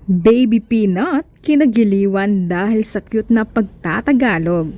Baby Peanut kinagiliwan dahil sa cute na pagtatagalog.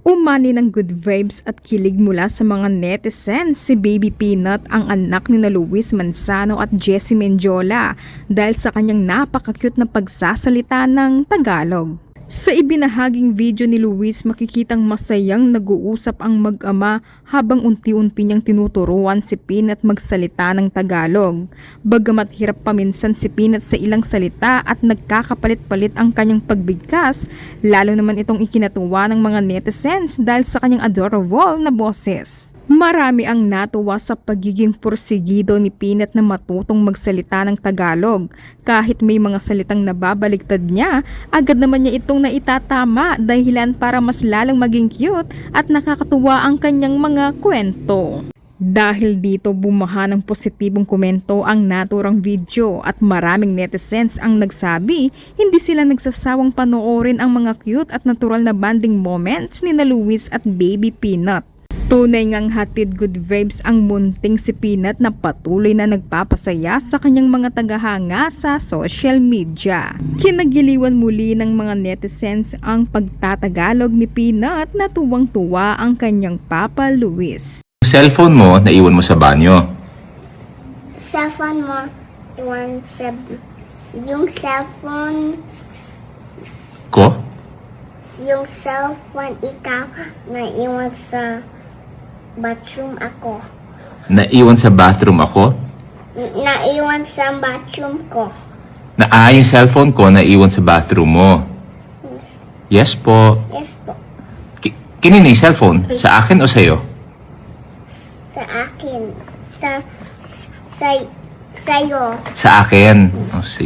Umani ng good vibes at kilig mula sa mga netizens si Baby Peanut, ang anak ni Luis Manzano at Jessie Mendiola, dahil sa kanyang napaka-cute na pagsasalita ng Tagalog. Sa ibinahaging video ni Luis, makikitang masayang nag-uusap ang mag-ama habang unti-unti niyang tinuturuan si Peanut magsalita ng Tagalog. Bagamat hirap paminsan si Peanut sa ilang salita at nagkakapalit-palit ang kanyang pagbigkas, lalo naman itong ikinatuwa ng mga netizens dahil sa kanyang adorable na boses. Marami ang natuwa sa pagiging porsigido ni Peanut na matutong magsalita ng Tagalog. Kahit may mga salitang nababaligtad niya, agad naman niya itong naitatama, dahilan para mas lalong maging cute at nakakatuwa ang kanyang mga kwento. Dahil dito bumaha ng positibong komento ang naturang video at maraming netizens ang nagsabi hindi sila nagsasawang panoorin ang mga cute at natural na bonding moments ni Luis at Baby Peanut. Tunay ngang hatid good vibes ang munting si Peanut na patuloy na nagpapasaya sa kanyang mga tagahanga sa social media. Kinagiliwan muli ng mga netizens ang pagtatagalog ni Peanut na tuwang-tuwa ang kanyang Papa Luis. Cellphone mo, naiwan mo sa banyo. Cellphone mo, iwan sa... Yung cellphone... Ko? Yung cellphone ikaw, naiwan sa... bathroom ako. Naiwan sa bathroom ako? Naiwan sa bathroom ko. Yung cellphone ko, naiwan sa bathroom mo. Yes po. Yes po. Kinino yung cellphone? Sa akin o sa'yo? Sa akin. Sa'yo. Sa akin. Oh, sige.